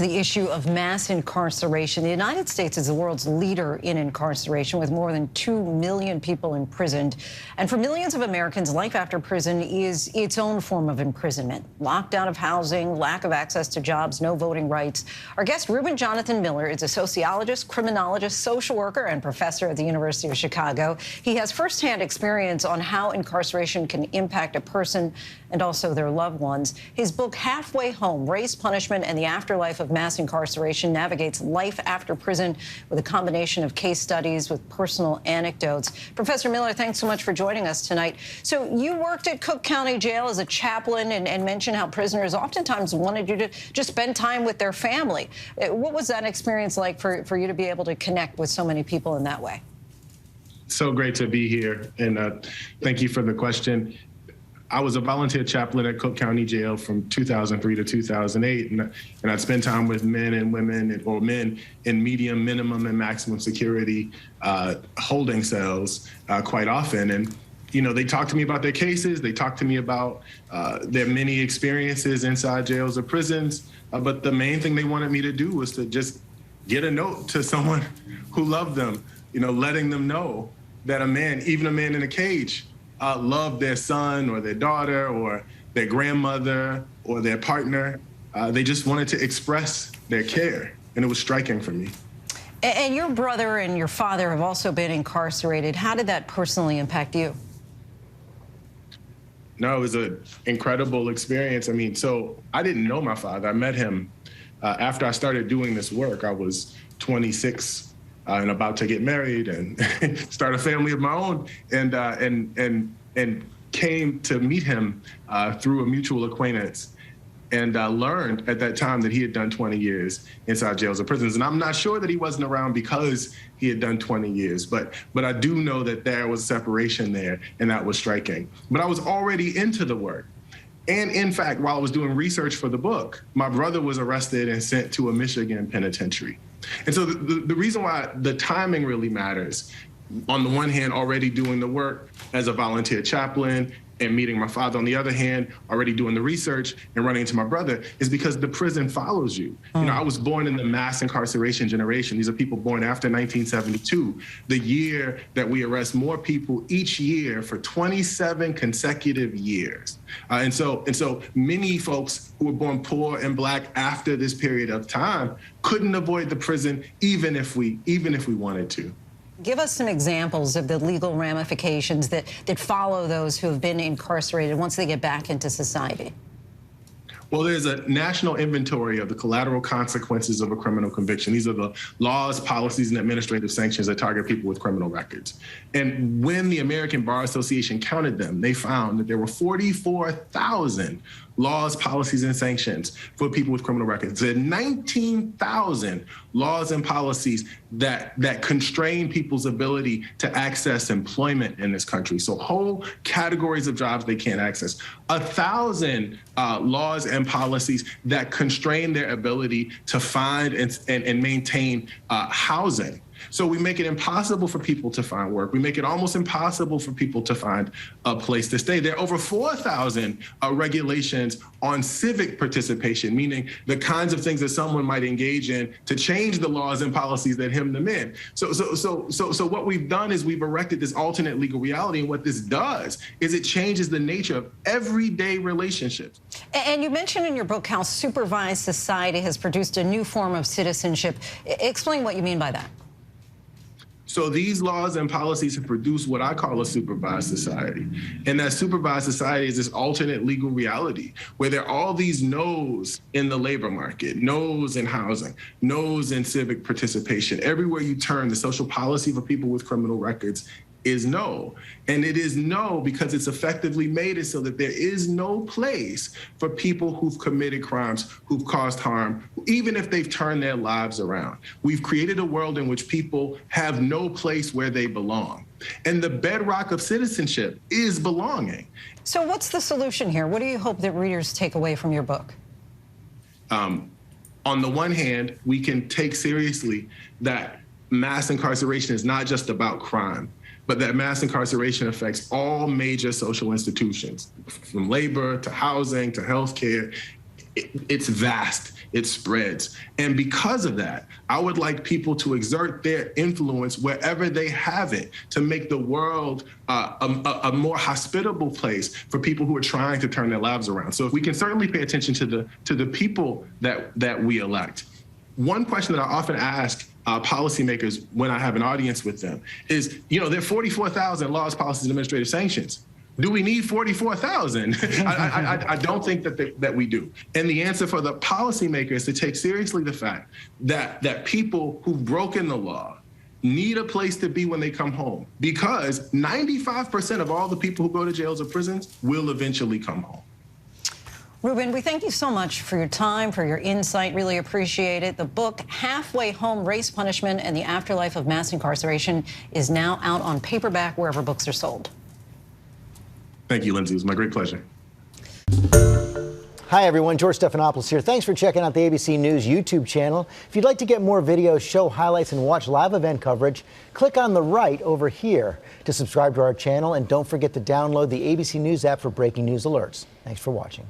The issue of mass incarceration. The United States is the world's leader in incarceration, with more than 2 million people imprisoned. And for millions of Americans, life after prison is its own form of imprisonment. Locked out of housing, lack of access to jobs, no voting rights. Our guest, Reuben Jonathan Miller, is a sociologist, criminologist, social worker, and professor at the University of Chicago. He has firsthand experience on how incarceration can impact a person and also their loved ones. His book, Halfway Home: Race, Punishment, and the Afterlife of Mass Incarceration, navigates life after prison with a combination of case studies with personal anecdotes. Professor Miller, thanks so much for joining us tonight. So you worked at Cook County Jail as a chaplain and mentioned how prisoners oftentimes wanted you to just spend time with their family. What was that experience like for you to be able to connect with so many people in that way? So great to be here, and thank you for the question. I was a volunteer chaplain at Cook County Jail from 2003 to 2008, and I'd spend time with men and women, or men in medium, minimum, and maximum security holding cells quite often. And you know, they talked to me about their cases. They talked to me about their many experiences inside jails or prisons. But the main thing they wanted me to do was to just get a note to someone who loved them, you know, letting them know that a man, even a man in a cage, loved their son or their daughter or their grandmother or their partner. They just wanted to express their care, and it was striking for me. And your brother and your father have also been incarcerated. How did that personally impact you? No, it was an incredible experience. I mean, so I didn't know my father. I met him after I started doing this work. I was 26 and about to get married and start a family of my own, and came to meet him through a mutual acquaintance. And I learned at that time that he had done 20 years inside jails or prisons. And I'm not sure that he wasn't around because he had done 20 years, but I do know that there was separation there, and that was striking. But I was already into the work. And in fact, while I was doing research for the book, my brother was arrested and sent to a Michigan penitentiary. And so the reason why the timing really matters, on the one hand, already doing the work as a volunteer chaplain and meeting my father, on the other hand, already doing the research and running into my brother, is because the prison follows you. You know, I was born in the mass incarceration generation. These are people born after 1972, the year that we arrest more people each year for 27 consecutive years. And so many folks who were born poor and Black after this period of time couldn't avoid the prison even if we wanted to. Give us some examples of the legal ramifications that follow those who have been incarcerated once they get back into society. Well, there's a national inventory of the collateral consequences of a criminal conviction. These are the laws, policies, and administrative sanctions that target people with criminal records. And when the American Bar Association counted them, they found that there were 44,000 laws, policies, and sanctions for people with criminal records. There are 19,000 laws and policies that constrain people's ability to access employment in this country. So whole categories of jobs they can't access. 1,000 laws and policies that constrain their ability to find and maintain housing. So we make it impossible for people to find work. We make it almost impossible for people to find a place to stay. There are over 4,000 regulations on civic participation, meaning the kinds of things that someone might engage in to change the laws and policies that hem them in. So what we've done is we've erected this alternate legal reality, and what this does is it changes the nature of everyday relationships. And you mentioned in your book how supervised society has produced a new form of citizenship. Explain what you mean by that. So these laws and policies have produced what I call a supervised society. And that supervised society is this alternate legal reality where there are all these no's in the labor market, no's in housing, no's in civic participation. Everywhere you turn, the social policy for people with criminal records is no. And it is no because it's effectively made it so that there is no place for people who've committed crimes, who've caused harm, even if they've turned their lives around. We've created a world in which people have no place where they belong. And the bedrock of citizenship is belonging. So what's the solution here? What do you hope that readers take away from your book? On the one hand, we can take seriously that mass incarceration is not just about crime, but that mass incarceration affects all major social institutions, from labor to housing to healthcare. It's vast. it spreads. And because of that, I would like people to exert their influence wherever they have it to make the world a more hospitable place for people who are trying to turn their lives around. So if we can certainly pay attention to the people that we elect. One question that I often ask policymakers when I have an audience with them is, there are 44,000 laws, policies, and administrative sanctions. Do we need 44,000? I don't think that we do. And the answer for the policymaker is to take seriously the fact that people who've broken the law need a place to be when they come home, because 95% of all the people who go to jails or prisons will eventually come home. Reuben, we thank you so much for your time, for your insight. Really appreciate it. The book, Halfway Home, Race Punishment and the Afterlife of Mass Incarceration, is now out on paperback wherever books are sold. Thank you, Linsey. It was my great pleasure. Hi, everyone. George Stephanopoulos here. Thanks for checking out the ABC News YouTube channel. If you'd like to get more videos, show highlights, and watch live event coverage, click on the right over here to subscribe to our channel. And don't forget to download the ABC News app for breaking news alerts. Thanks for watching.